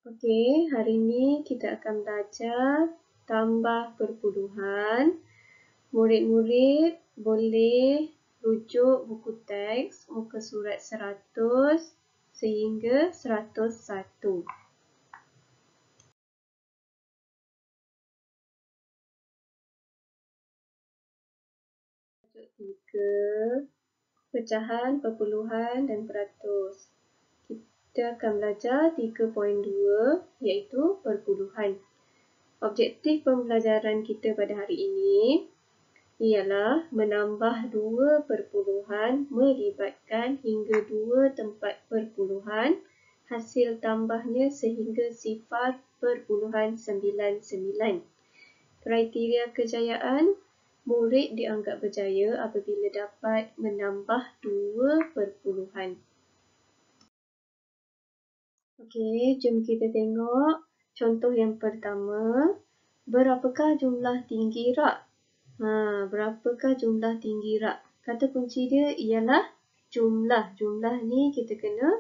Okey, hari ini kita akan belajar tambah perpuluhan. Murid-murid boleh rujuk buku teks muka surat 100 sehingga 101. Tajuk 3, pecahan, perpuluhan dan peratus. Kita akan belajar 3.2 iaitu perpuluhan. Objektif pembelajaran kita pada hari ini ialah menambah dua perpuluhan melibatkan hingga dua tempat perpuluhan, hasil tambahnya sehingga sifar perpuluhan 99. Kriteria kejayaan, murid dianggap berjaya apabila dapat menambah dua perpuluhan. Okey, jom kita tengok contoh yang pertama. Berapakah jumlah tinggi rak? Berapakah jumlah tinggi rak? Kata kunci dia ialah jumlah. Jumlah ni kita kena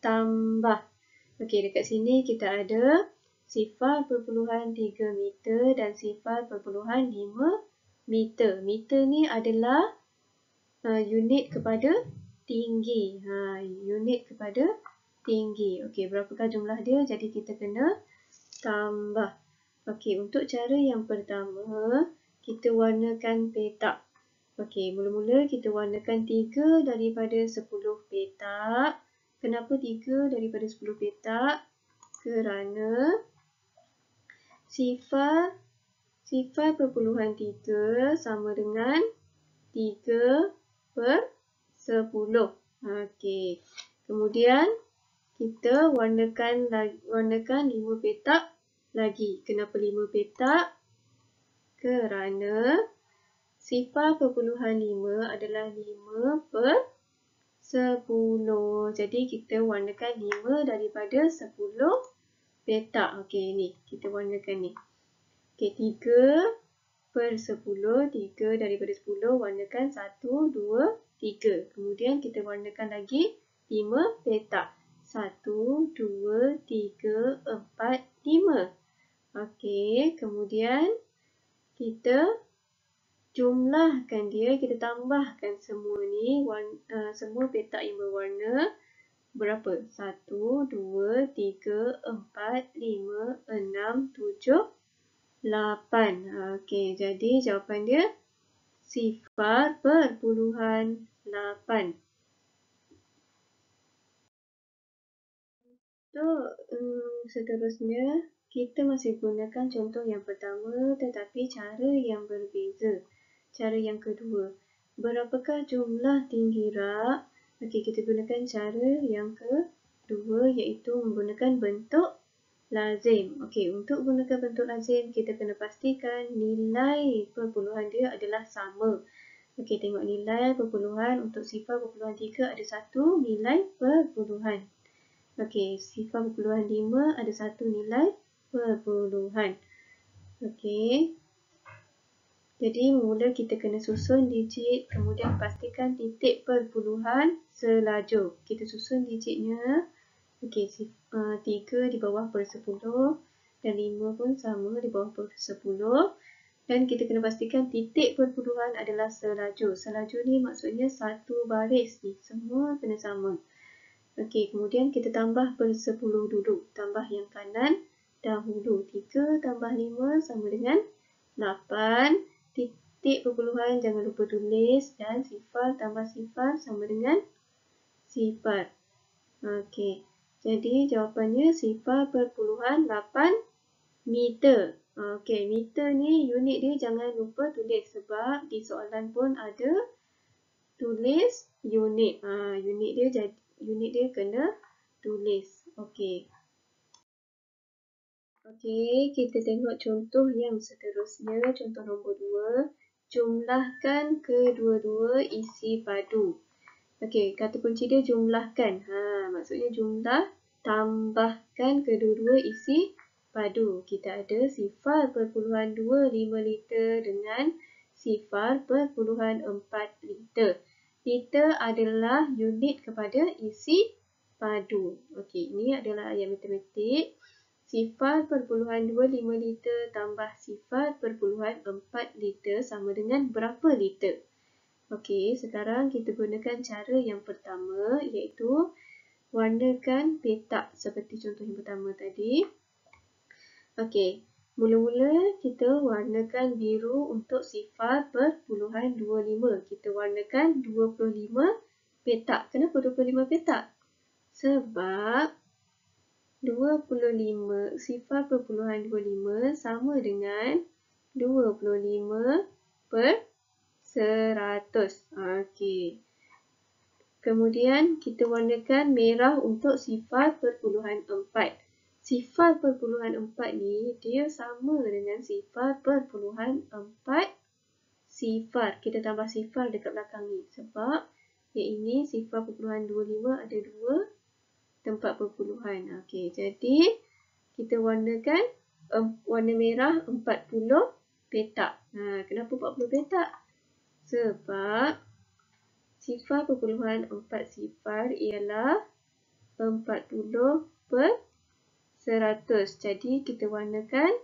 tambah. Okey, dekat sini kita ada 0.3 meter dan 0.5 meter. Meter ni adalah unit kepada tinggi. Unit kepada tinggi. Okey, berapakah jumlah dia? Jadi kita kena tambah. Okey, untuk cara yang pertama, kita warnakan petak. Okey, mula-mula kita warnakan 3 daripada 10 petak. Kenapa 3 daripada 10 petak? Kerana sifar 0.3 sama dengan 3 per 10. Okey, kemudian kita warnakan 5 petak lagi. Kenapa 5 petak? Kerana 0.5 adalah 5 per 10. Jadi kita warnakan 5 daripada 10 petak. Okey, ni kita warnakan ni. Okey, 3 per 10, 3 daripada 10 warnakan 1, 2, 3. Kemudian kita warnakan lagi 5 petak. 1, 2, 3, 4, 5. Okey, kemudian kita jumlahkan dia, kita tambahkan semua ni, semua petak yang berwarna berapa? 1, 2, 3, 4, 5, 6, 7, 8. Okey, jadi jawapan dia 0.8. Untuk seterusnya, kita masih gunakan contoh yang pertama tetapi cara yang berbeza. Cara yang kedua, berapakah jumlah tinggi rak? Okey, kita gunakan cara yang kedua iaitu menggunakan bentuk lazim. Okey, untuk gunakan bentuk lazim, kita kena pastikan nilai perpuluhan dia adalah sama. Okey, tengok nilai perpuluhan untuk 0.3 ada satu nilai perpuluhan. Okey, 0.5 ada satu nilai perpuluhan. Okey. Jadi, mula kita kena susun digit, kemudian pastikan titik perpuluhan selajur. Kita susun digitnya. Okey, 3 di bawah per 10 dan 5 pun sama di bawah per 10. Dan kita kena pastikan titik perpuluhan adalah selajur. Selajur ni maksudnya satu baris ni. Semua kena sama. Okey, kemudian kita tambah per 10 dulu. Tambah yang kanan dahulu. 3 tambah 5 sama dengan 8. Titik perpuluhan jangan lupa tulis. Dan sifar tambah sifar sama dengan sifar. Okey, jadi jawapannya 0.8 meter. Okey, meter ni unit dia jangan lupa tulis. Sebab di soalan pun ada tulis unit. Unit dia kena tulis. Okey. Okey, kita tengok contoh yang seterusnya. Contoh nombor 2. Jumlahkan kedua-dua isi padu. Okey, kata kunci dia jumlahkan. Maksudnya jumlah tambahkan kedua-dua isi padu. Kita ada 0.25 liter dengan 0.4 liter. Liter adalah unit kepada isi padu. Okey, ini adalah ayat matematik. 0.25 liter tambah 0.4 liter sama dengan berapa liter? Okey, sekarang kita gunakan cara yang pertama iaitu warnakan petak seperti contoh yang pertama tadi. Okey, mula-mula kita warnakan biru untuk 0.25. Kita warnakan 25 petak. Kenapa 25 petak? Sebab 0.25 sama dengan 25 per 100. Okey. Kemudian kita warnakan merah untuk 0.4. 0.4 ni dia sama dengan 0.4 sifar. Kita tambah sifar dekat belakang ni sebab yang ini 0.25 ada dua tempat perpuluhan. Okey, jadi kita warnakan warna merah 40 petak. Kenapa 40 petak? Sebab 0.40 ialah 40 per 100. Jadi kita warnakan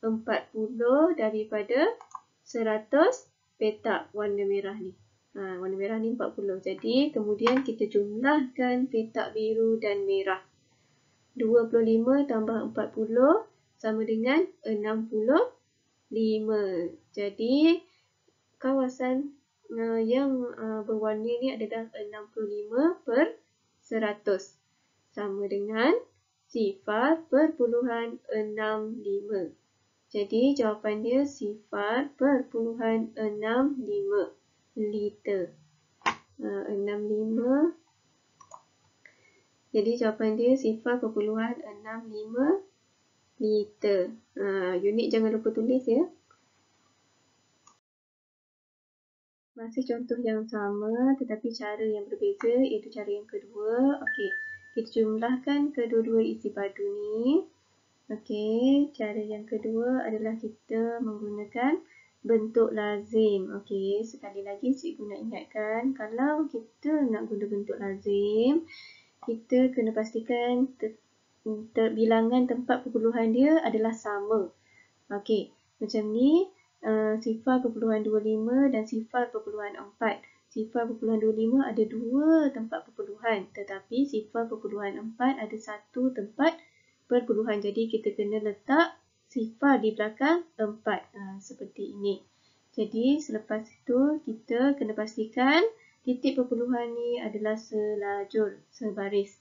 40 daripada 100 petak warna merah ni. Warna merah ni 40. Jadi kemudian kita jumlahkan petak biru dan merah. 25 tambah 40 sama dengan 65. Jadi kawasan yang berwarna ni adalah 65 per 100 sama dengan 0.65. Jadi jawapan dia 0.65 liter. 65. Jadi jawapan dia 0.65 liter. Unit jangan lupa tulis ya. Masih contoh yang sama tetapi cara yang berbeza iaitu cara yang kedua. Okey, kita jumlahkan kedua-dua isi padu ni. Okey, cara yang kedua adalah kita menggunakan bentuk lazim. Okey, sekali lagi cikgu nak ingatkan kalau kita nak guna bentuk lazim, kita kena pastikan bilangan tempat perpuluhan dia adalah sama. Okey, macam ni. 0.25 dan 0.4. 0.25 ada dua tempat perpuluhan tetapi 0.4 ada satu tempat perpuluhan. Jadi kita kena letak sifar di belakang 4 seperti ini. Jadi selepas itu kita kena pastikan titik perpuluhan ni adalah selajur, sebaris.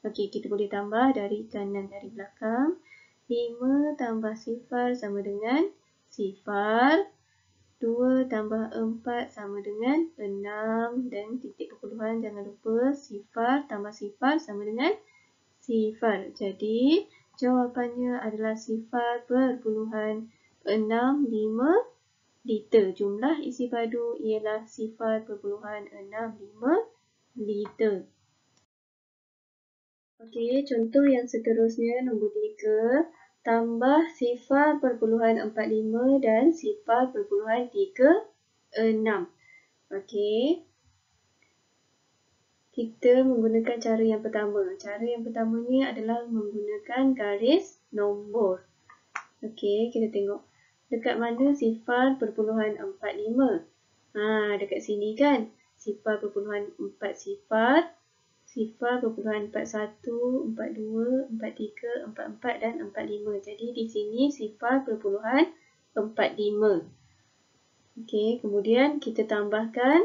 Okey, kita boleh tambah dari kanan dari belakang. 5 tambah sifar sama dengan sifar, 2 tambah 4 sama dengan 6 dan titik perpuluhan jangan lupa sifar tambah sifar sama dengan sifar. Jadi jawapannya adalah 0.65 liter. Jumlah isi padu ialah 0.65 liter. Okey, contoh yang seterusnya nombor 3. Tambah 0.45 dan 0.36. Okey. Kita menggunakan cara yang pertama. Cara yang pertama ni adalah menggunakan garis nombor. Okey, kita tengok. Dekat mana 0.45? Dekat sini kan. 0.40, 0.41, 42, 43, 44 dan 45. Jadi di sini 0.45. Okey, kemudian kita tambahkan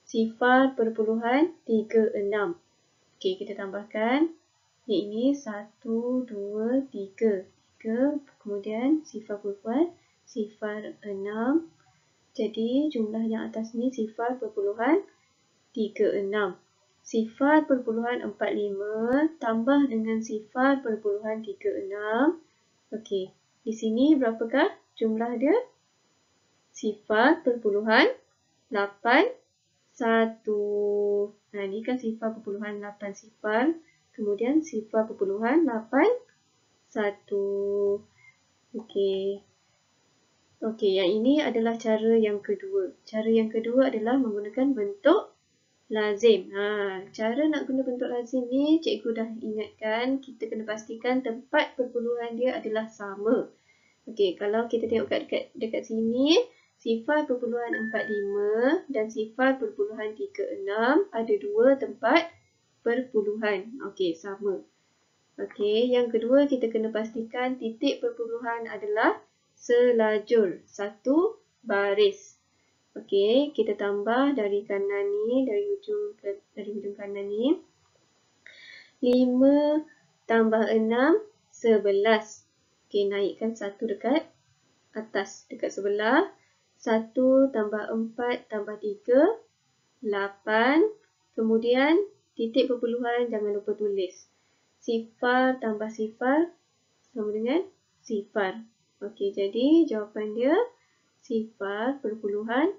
0.36. Okey, kita tambahkan. Yang ini 1, 2, 3. Kemudian 0.06. Jadi jumlah yang atas ni 0.36. 0.45 tambah dengan 0.36. Okey, di sini berapakah jumlah dia? 0.81. Ini kan 0.80. Kemudian 0.81. Okey. Okey, yang ini adalah cara yang kedua. Cara yang kedua adalah menggunakan bentuk lazim. Cara nak guna bentuk lazim ni cikgu dah ingatkan, kita kena pastikan tempat perpuluhan dia adalah sama. Okey, kalau kita tengok dekat sini, sifar perpuluhan 45 dan sifar perpuluhan 36 ada dua tempat perpuluhan. Okey, sama. Okey, yang kedua kita kena pastikan titik perpuluhan adalah selajur, satu baris. Okey, kita tambah dari kanan ni, dari hujung kanan ni. 5 tambah 6, 11. Okey, naikkan 1 dekat atas, dekat sebelah. 1 tambah 4 tambah 3, 8. Kemudian, titik perpuluhan jangan lupa tulis. Sifar tambah sifar sama dengan sifar. Okey, jadi jawapan dia sifar perpuluhan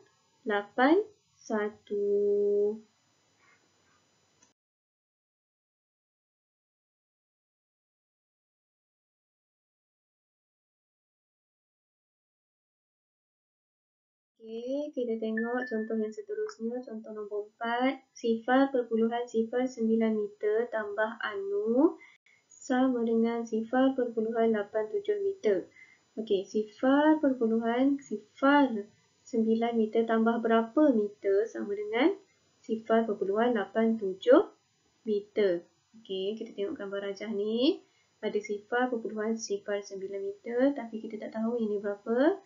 81. Okey, kita tengok contoh yang seterusnya. Contoh nombor 4. Sifar perpuluhan sifar 9 meter tambah anu sama dengan sifar perpuluhan 87 meter. Okey, sifar perpuluhan sifar 9 meter tambah berapa meter sama dengan sifar perpuluhan 87 meter. Okey, kita tengok gambar rajah ni. Ada sifar perpuluhan sifar 9 meter tapi kita tak tahu ini berapa.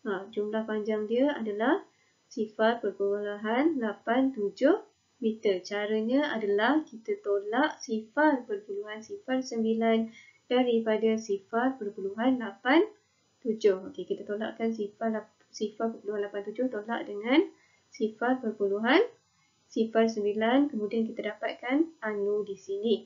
Jumlah panjang dia adalah sifar perpuluhan 87 meter. Caranya adalah kita tolak sifar perpuluhan sifar 9 daripada sifar perpuluhan 87. Okey, kita tolakkan sifar perpuluhan 87 tolak dengan sifar perpuluhan sifar 9. Kemudian kita dapatkan anu di sini.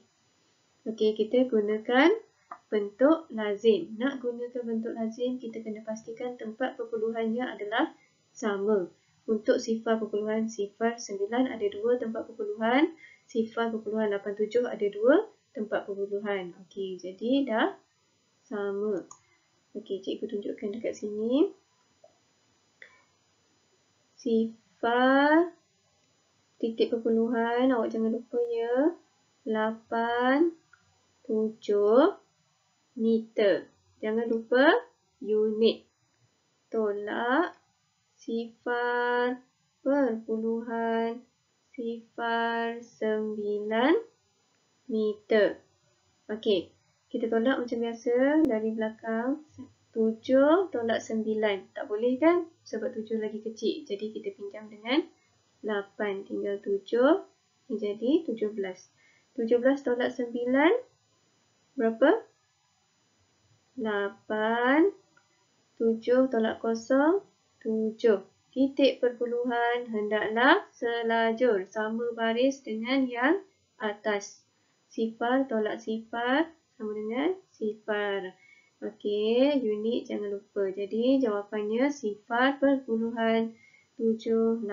Okey, kita gunakan bentuk lazim. Nak gunakan bentuk lazim, kita kena pastikan tempat perpuluhannya adalah sama. Untuk sifar perpuluhan sifar 9 ada dua tempat perpuluhan. Sifar perpuluhan 87 ada dua tempat perpuluhan. Okey, jadi dah sama. Okey, cikgu tunjukkan dekat sini. Sifar titik perpuluhan, awak jangan lupa ya. 8, 7 meter. Jangan lupa unit. Tolak sifar perpuluhan sifar 9 meter. Okey, kita tolak macam biasa dari belakang. 7 tolak 9. Tak boleh kan? Sebab 7 lagi kecil. Jadi kita pinjam dengan 8. Tinggal 7. Ini jadi 17. 17 tolak 9. Berapa? 8, 7 tolak 0, 7. Titik perpuluhan hendaklah selajur, sama baris dengan yang atas. Sifar tolak sifar sama dengan sifar. Okey, unit jangan lupa. Jadi jawapannya sifar perpuluhan 78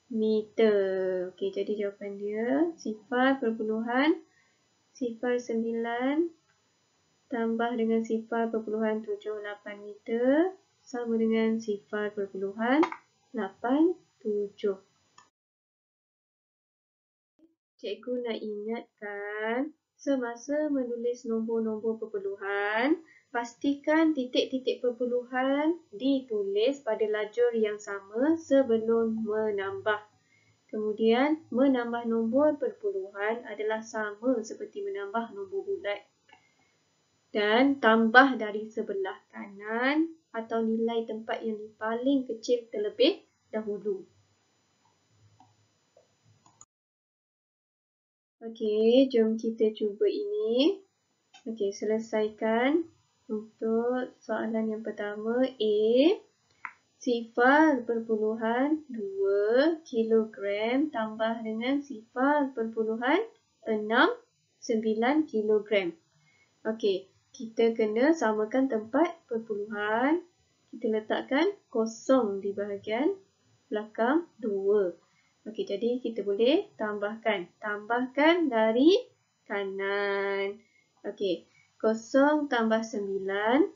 meter. Okey, jadi jawapan dia sifar perpuluhan sifar 9 tambah dengan sifar perpuluhan 78 meter sama dengan sifar perpuluhan 87. Cikgu nak ingatkan, semasa menulis nombor-nombor perpuluhan, pastikan titik-titik perpuluhan ditulis pada lajur yang sama sebelum menambah. Kemudian, menambah nombor perpuluhan adalah sama seperti menambah nombor bulat. Dan tambah dari sebelah kanan atau nilai tempat yang paling kecil terlebih dahulu. Okey, jom kita cuba ini. Okey, selesaikan untuk soalan yang pertama. A. Sifar perpuluhan 2 kilogram tambah dengan sifar perpuluhan 6, 9 kilogram. Okey. Kita kena samakan tempat perpuluhan. Kita letakkan kosong di bahagian belakang 2. Okey, jadi kita boleh tambahkan. Tambahkan dari kanan. Okey, 0 tambah 9.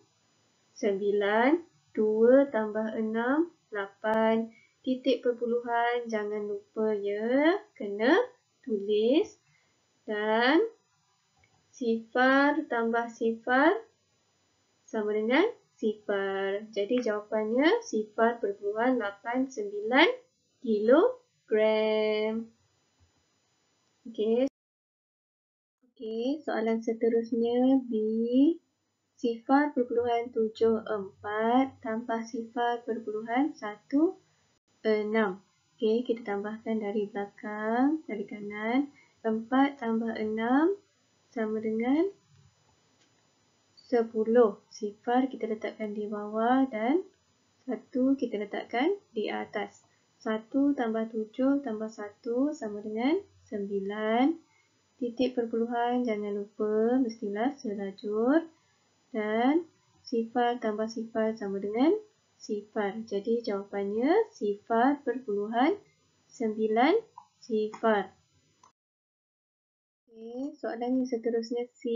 9. 2 tambah 6. 8. titik perpuluhan jangan lupa ya, kena tulis. Dan sifar tambah sifar sama dengan sifar. Jadi jawapannya sifar perpuluhan 89 kilogram. Okey, soalan seterusnya B. Sifar perpuluhan 74 tambah sifar perpuluhan 16. Okey, kita tambahkan dari belakang, dari kanan. 4 tambah 6 sama dengan 10. Sifar kita letakkan di bawah dan 1 kita letakkan di atas. 1 tambah 7 tambah 1 sama dengan 9. Titik perpuluhan jangan lupa mestilah selajur. Dan sifar tambah sifar sama dengan sifar. Jadi jawapannya sifar perpuluhan 9 sifar. Okey, soalan yang seterusnya C.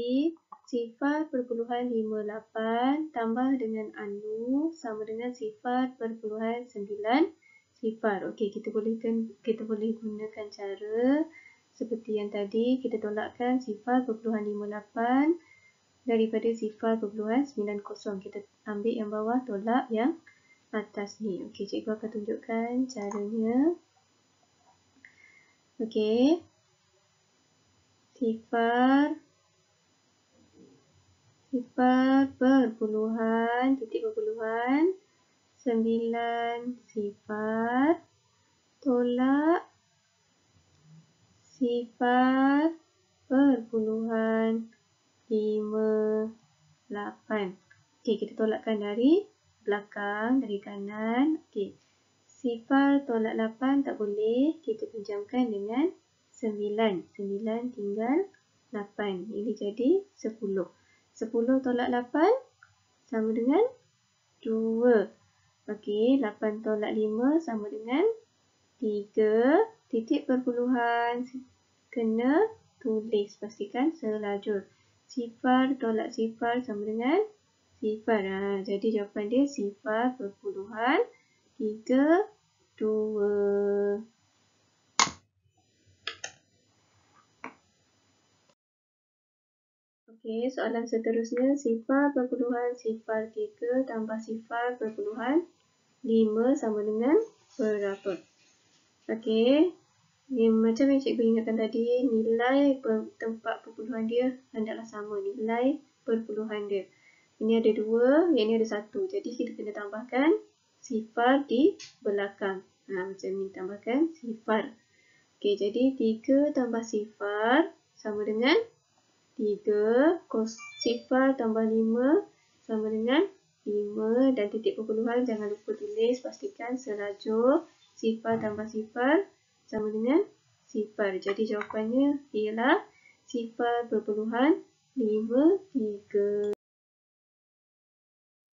Sifar perpuluhan 58 tambah dengan anu sama dengan sifar perpuluhan 9 sifar. Okey, kita boleh gunakan cara seperti yang tadi. Kita tolakkan sifar perpuluhan 58 daripada sifar perpuluhan 90. Kita ambil yang bawah, tolak yang atas ni. Okey, cikgu akan tunjukkan caranya. Okey. Sifar perpuluhan, titik perpuluhan 9 sifar tolak sifar perpuluhan 58. Okey, kita tolakkan dari belakang, dari kanan. Okey. Sifar tolak 8 tak boleh, kita pinjamkan dengan 9. 9 tinggal 8. Ini jadi 10. 10 tolak 8 sama dengan 2. Okey, 8 tolak 5 sama dengan 3. Titik perpuluhan kena tulis, pastikan selajur. Sifar tolak sifar sama dengan sifar. Jadi jawapan dia sifar perpuluhan 32. Okey, soalan seterusnya sifar perpuluhan sifar 3 tambah sifar perpuluhan 5 sama dengan berapa? Okey, macam yang cikgu ingatkan tadi, nilai tempat perpuluhan dia hendaklah sama, nilai perpuluhan dia. Ini ada 2, yang ini ada 1. Jadi kita kena tambahkan sifar di belakang. Macam ni, tambahkan sifar. Okey, jadi 3 tambah sifar sama dengan 3, sifar tambah 5 sama dengan 5 dan titik perpuluhan jangan lupa tulis, pastikan selajur. Sifar tambah sifar sama dengan sifar. Jadi jawapannya ialah sifar perpuluhan 53.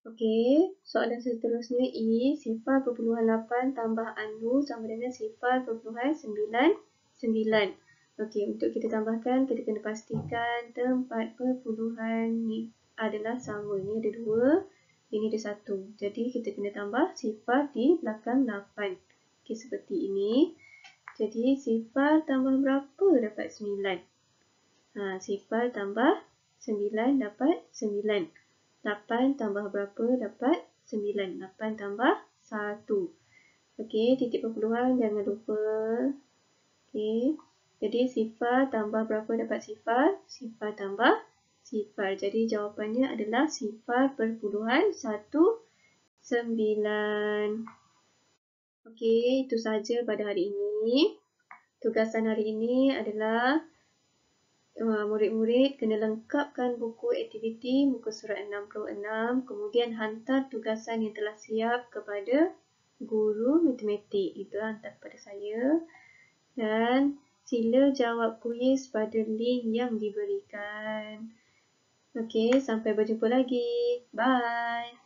Okey, soalan seterusnya E. Sifar perpuluhan 8 tambah anu sama dengan sifar perpuluhan 9. Okey, untuk kita tambahkan, kita kena pastikan tempat perpuluhan ni adalah sama. Ini ada 2, ini ada 1. Jadi kita kena tambah sifar di belakang 8. Okey, seperti ini. Jadi sifar tambah berapa dapat 9? Sifar tambah 9 dapat 9. 8 tambah berapa dapat 9. 8 tambah 1. Okey, titik perpuluhan jangan lupa. Okey. Jadi sifar tambah berapa dapat sifar? Sifar tambah sifar. Jadi jawapannya adalah sifar perpuluhan 19. Okey, itu sahaja pada hari ini. Tugasan hari ini adalah murid-murid kena lengkapkan buku aktiviti muka surat 66. Kemudian hantar tugasan yang telah siap kepada guru matematik. Itu hantar kepada saya. Dan sila jawab kuis pada link yang diberikan. Okey, sampai berjumpa lagi. Bye.